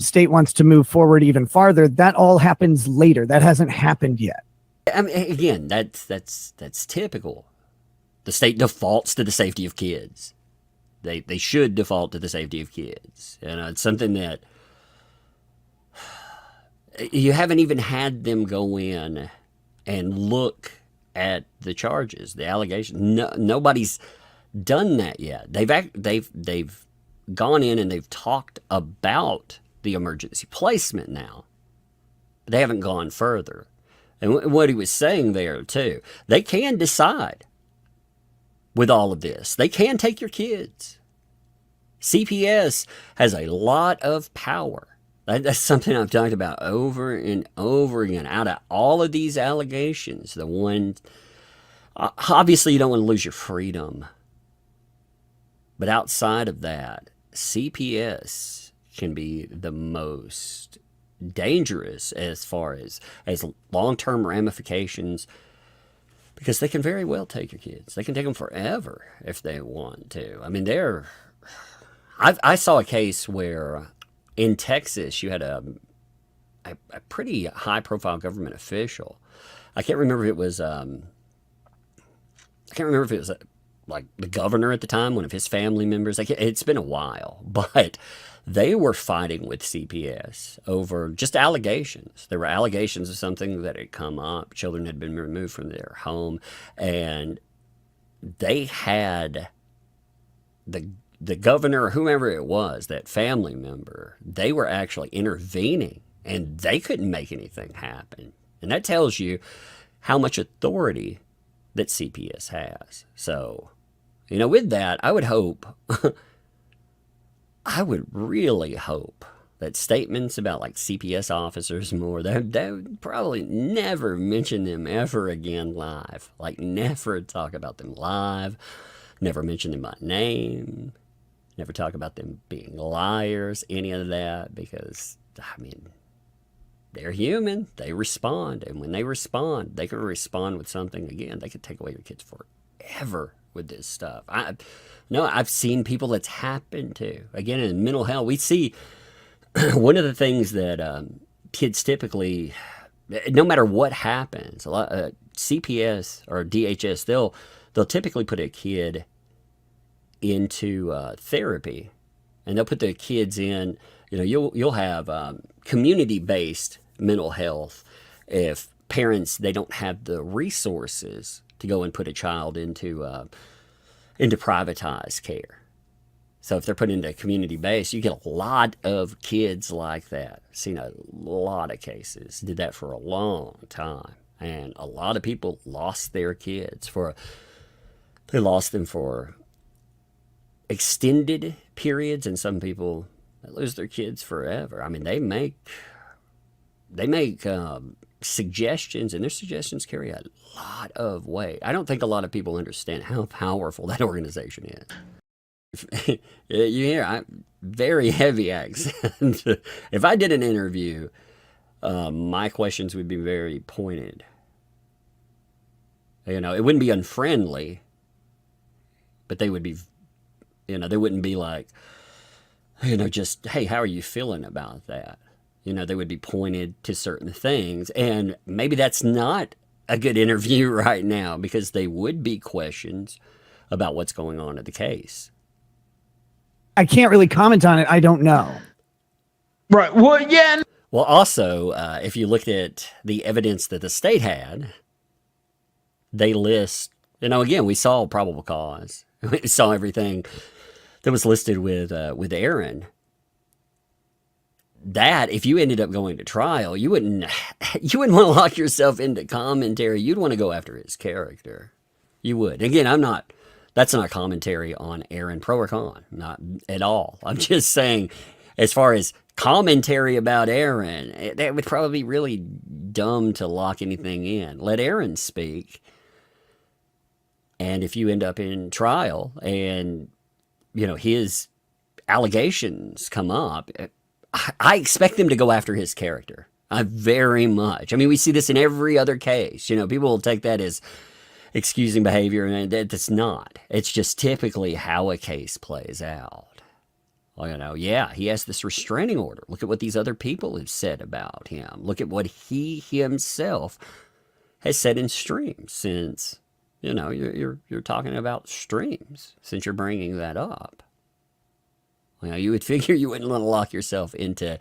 state wants to move forward even farther, that all happens later. That hasn't happened yet. I mean, again, that's typical. The state defaults to the safety of kids. They should default to the safety of kids. And it's something that you haven't even had them go in and look at the charges, the allegations. No, nobody's done that yet. They've gone in and they've talked about the emergency placement now. But they haven't gone further. And what he was saying there too, they can decide with all of this. They can take your kids. CPS has a lot of power. That's something I've talked about over and over again. Out of all of these allegations, the one, obviously you don't want to lose your freedom. But outside of that, CPS can be the most dangerous as far as long-term ramifications, because they can very well take your kids. They can take them forever if they want to. I mean, I saw a case where in Texas you had a pretty high-profile government official. I can't remember if it was like the governor at the time, one of his family members. It's been a while, but they were fighting with CPS over just allegations. There were allegations of something that had come up. Children had been removed from their home, and they had the governor or whomever it was, that family member, they were actually intervening, and they couldn't make anything happen. And that tells you how much authority that CPS has. So, with that, I would hope, I would really hope that statements about like CPS officers more, they would probably never mention them ever again live. Like never talk about them live, never mention them by name, never talk about them being liars, any of that, because, I mean, they're human. They respond. And when they respond, they can respond with something. Again, they could take away your kids forever with this stuff. I've seen people that's happened to. Again, in mental health, we see one of the things that kids typically, no matter what happens, CPS or DHS, they'll typically put a kid into therapy, and they'll put the kids in. You'll have community-based mental health if parents, they don't have the resources to go and put a child into privatized care. So if they're put into community-based, you get a lot of kids like that. I've seen a lot of cases. Did that for a long time, and a lot of people lost their kids they lost them for extended periods, and some people lose their kids forever. I mean, they make suggestions, and their suggestions carry a lot of weight. I don't think a lot of people understand how powerful that organization is. You hear very heavy accent. If I did an interview, my questions would be very pointed. It wouldn't be unfriendly, but they would be, they wouldn't be like, just, hey, how are you feeling about that? They would be pointed to certain things. And maybe that's not a good interview right now, because they would be questions about what's going on in the case. I can't really comment on it. I don't know. Right. Well, yeah. Well, also, if you looked at the evidence that the state had, they list, again, we saw probable cause. We saw everything that was listed with Aaron. That, if you ended up going to trial, you wouldn't want to lock yourself into commentary. You'd want to go after his character. You would. Again, that's not commentary on Aaron, pro or con, not at all. I'm just saying, as far as commentary about Aaron, that would probably be really dumb to lock anything in. Let Aaron speak. And if you end up in trial and, his allegations come up, I expect them to go after his character. Very much. I mean, we see this in every other case. People will take that as excusing behavior, and that's not. It's just typically how a case plays out. Well, yeah, he has this restraining order. Look at what these other people have said about him. Look at what he himself has said in streams. Since you're talking about streams, since you're bringing that up, you would figure you wouldn't want to lock yourself into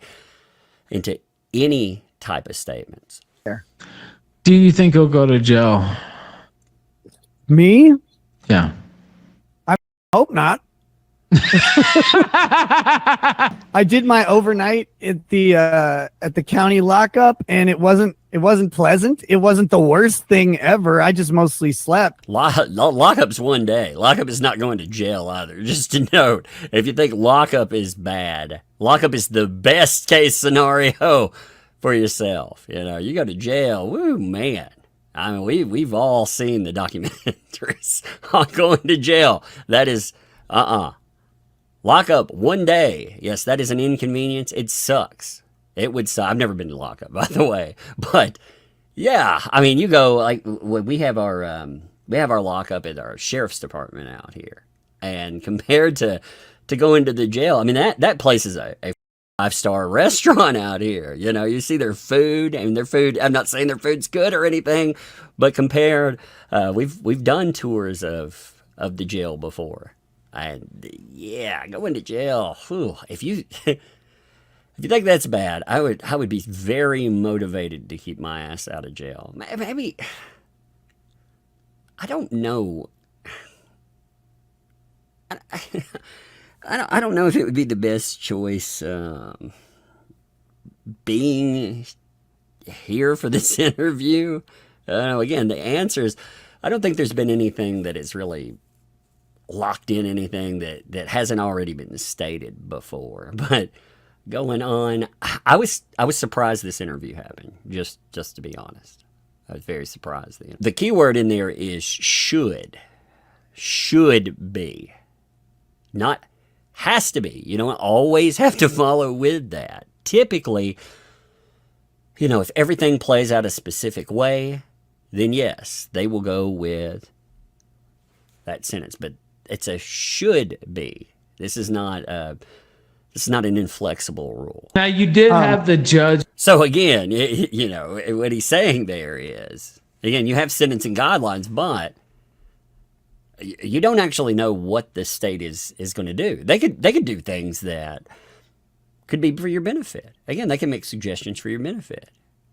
any type of statements. Do you think he'll go to jail? Me? Yeah. Hope not. I did my overnight at the county lockup, and it wasn't pleasant. It wasn't the worst thing ever. I just mostly slept. Lockup's one day. Lockup is not going to jail either. Just to note, if you think lockup is bad, lockup is the best case scenario for yourself. You go to jail. Woo, man. I mean, we've all seen the documentaries on going to jail. That is lockup one day. Yes, that is an inconvenience. It sucks. It would suck. I've never been to lockup, by the way. But yeah, I mean, you go like we have our lockup at our sheriff's department out here, and compared to going to the jail, I mean that place is a 5-star restaurant out here. You see their food, and their food. I'm not saying their food's good or anything, but compared, we've done tours of the jail before. And yeah, going to jail. Whew, if you think that's bad, I would be very motivated to keep my ass out of jail. Maybe I don't know. I don't know if it would be the best choice being here for this interview. Again, the answer is I don't think there's been anything that is really locked in, anything that hasn't already been stated before. But going on, I was surprised this interview happened. Just to be honest, I was very surprised. The key word in there is should be, not has to be. You don't always have to follow with that. Typically, if everything plays out a specific way, then yes, they will go with that sentence. But it's a should be. This is not an inflexible rule. Now, you did have the judge. So again, what he's saying there is, again, you have sentencing guidelines, but you don't actually know what the state is going to do. They could do things that could be for your benefit. Again, they can make suggestions for your benefit.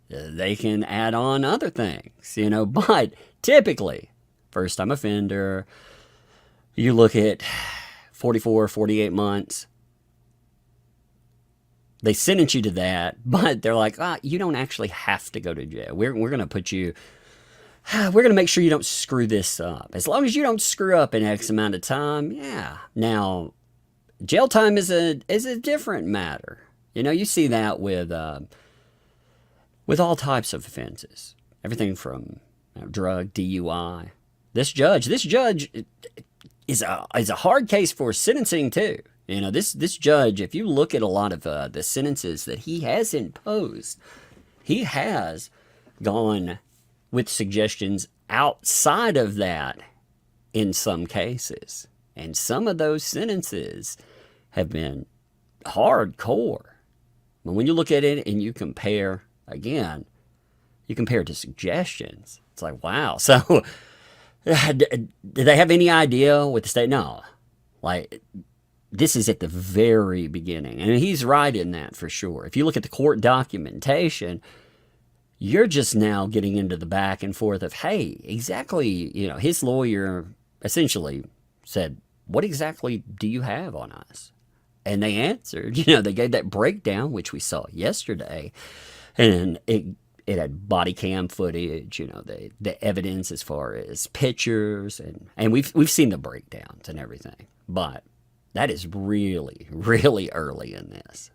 They can add on other things, but typically, first-time offender, you look at 44, 48 months. They sentence you to that, but they're like, you don't actually have to go to jail. We're going to put you, we're going to make sure you don't screw this up. As long as you don't screw up in X amount of time, yeah. Now, jail time is a different matter. You see that with all types of offenses. Everything from drug, DUI. This judge is a hard case for sentencing too. This judge, if you look at a lot of the sentences that he has imposed, he has gone with suggestions outside of that in some cases. And some of those sentences have been hardcore. But when you look at it and you compare, again, you compare it to suggestions, it's like, wow. So did they have any idea what the state? No. Like, this is at the very beginning. And he's right in that for sure. If you look at the court documentation, you're just now getting into the back and forth of, hey, exactly, his lawyer essentially said, what exactly do you have on us? And they answered, they gave that breakdown, which we saw yesterday. And it had body cam footage, the evidence as far as pictures, and we've seen the breakdowns and everything. But that is really, really early in this.